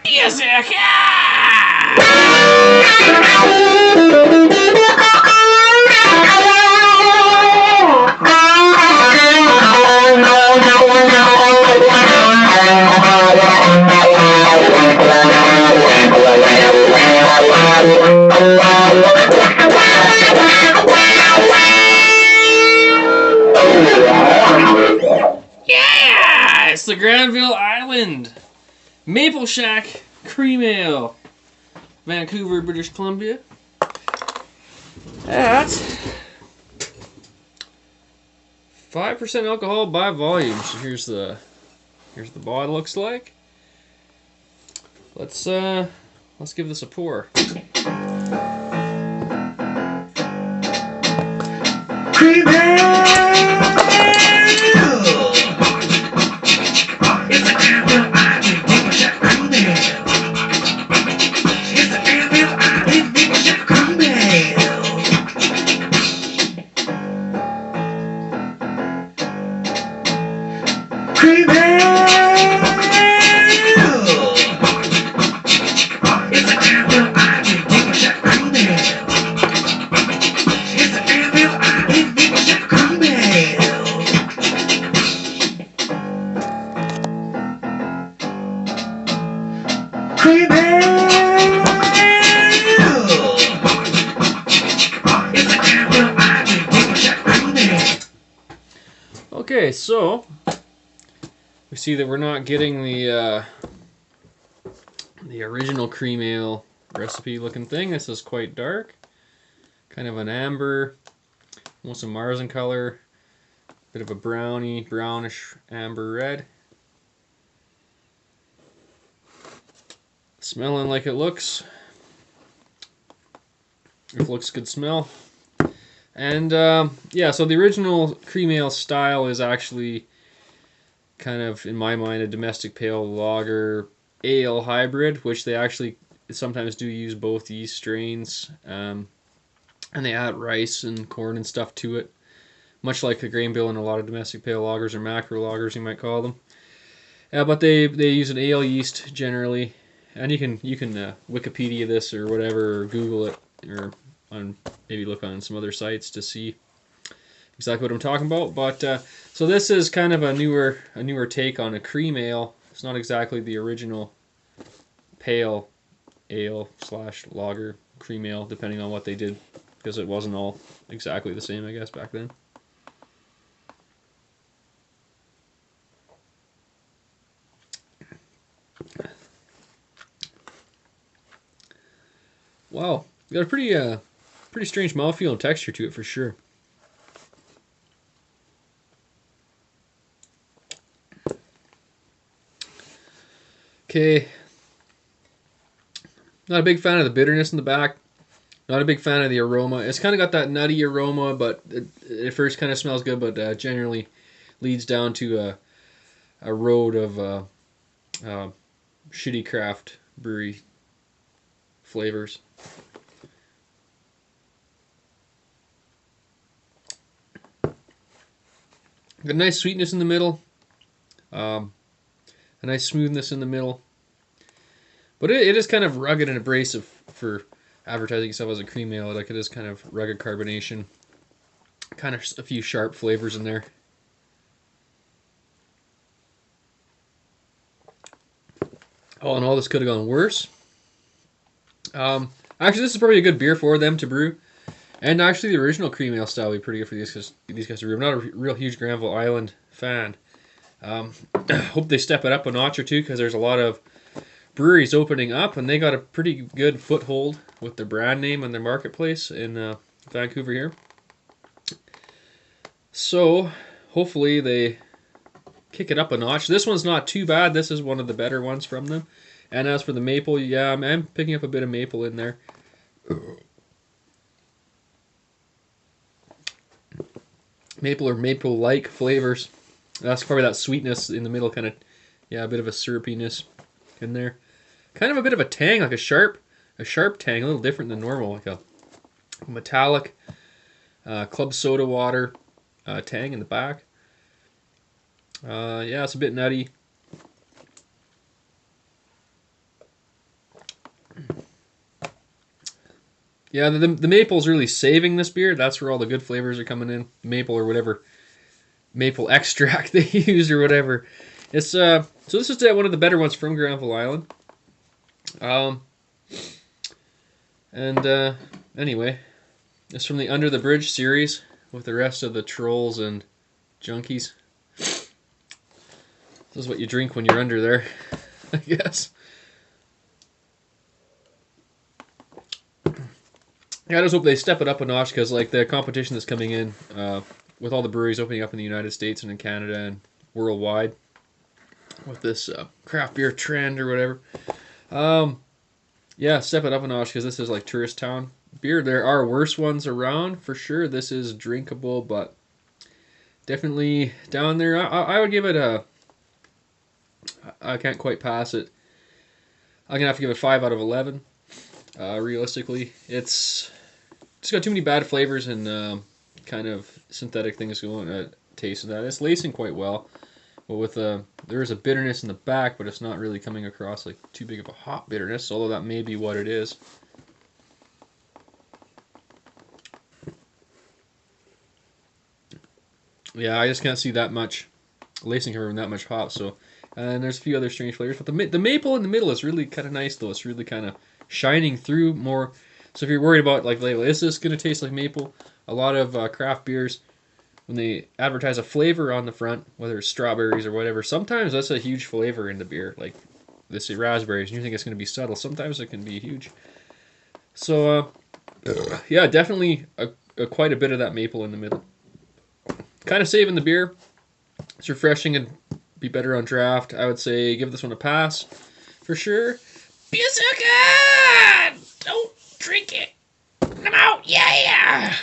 Beerzerker! Yeah! It's the Granville Island Maple Shack Cream Ale, Vancouver, British Columbia. At 5% alcohol by volume. So here's the bottle. Looks like. Let's give this a pour. Cream Ale! It's a Granville Island Maple Shack Cream Ale. It's a Granville Island Maple Shack Cream Ale. Cream Ale! It's a Granville Island Maple Shack Cream Ale. It's a Granville Island Maple Shack Cream Ale. Cream Ale! It's a Granville Island Maple Shack Cream Ale. Okay, so we see that we're not getting the original cream ale recipe looking thing. This is quite dark, kind of an amber, almost a Mars in color, bit of a brownish amber red. Smelling like it looks. It looks good smell. And yeah, so the original cream ale style is actually kind of, in my mind, a domestic pale lager ale hybrid, which they actually sometimes do use both yeast strains, and they add rice and corn and stuff to it, much like the Granville and a lot of domestic pale lagers or macro lagers, you might call them. But they use an ale yeast generally, and you can Wikipedia this or whatever, or Google it, or maybe look on some other sites to see exactly what I'm talking about. But so this is kind of a newer take on a cream ale. It's not exactly the original pale ale / lager cream ale, depending on what they did, because it wasn't all exactly the same, I guess, back then. Wow, got a pretty strange mouthfeel and texture to it for sure. Okay, not a big fan of the bitterness in the back. Not a big fan of the aroma. It's kind of got that nutty aroma, but it at first kind of smells good, but generally leads down to a road of shitty craft brewery flavors. Got a nice sweetness in the middle, a nice smoothness in the middle, but it is kind of rugged and abrasive for advertising itself as a cream ale. Like, it is kind of rugged carbonation, kind of a few sharp flavors in there. Oh, and all this could have gone worse. Actually, this is probably a good beer for them to brew. And actually, the original cream ale style would be pretty good for these guys to brew. I'm not a real huge Granville Island fan. Hope they step it up a notch or two, because there's a lot of breweries opening up, and they got a pretty good foothold with their brand name and their marketplace in Vancouver here. So hopefully they kick it up a notch. This one's not too bad. This is one of the better ones from them. And as for the maple, yeah, I'm picking up a bit of maple in there. Maple or maple-like flavors. That's probably that sweetness in the middle, kind of, yeah, a bit of a syrupiness in there. Kind of a bit of a tang, like a sharp tang, a little different than normal, like a metallic club soda water tang in the back. Yeah, it's a bit nutty. Yeah, the maple's really saving this beer. That's where all the good flavors are coming in. Maple or whatever maple extract they use or whatever. It's so this is one of the better ones from Granville Island. Um, and anyway, it's from the Under the Bridge series with the rest of the trolls and junkies. This is what you drink when you're under there, I guess. Yeah, I just hope they step it up a notch because, like, the competition that's coming in with all the breweries opening up in the United States and in Canada and worldwide with this craft beer trend or whatever. Yeah, step it up a notch because this is like tourist town beer. There are worse ones around for sure. This is drinkable, but definitely down there. I would give it a. I can't quite pass it. I'm gonna have to give it 5 out of 11. Realistically, it's got too many bad flavors and kind of synthetic things going taste of that. It's lacing quite well, but with there is a bitterness in the back, but it's not really coming across like too big of a hop bitterness. Although that may be what it is. Yeah, I just can't see that much lacing coming from that much hop. So, and there's a few other strange flavors, but the maple in the middle is really kind of nice though. It's really kind of shining through more. So if you're worried about like label, is this going to taste like maple? A lot of craft beers, when they advertise a flavor on the front, whether it's strawberries or whatever, sometimes that's a huge flavor in the beer. Like they say raspberries, and you think it's going to be subtle. Sometimes it can be huge. So yeah, definitely quite a bit of that maple in the middle. Kind of saving the beer. It's refreshing and be better on draft. I would say give this one a pass for sure. Beerzerker! Don't drink it. I'm out. Yeah.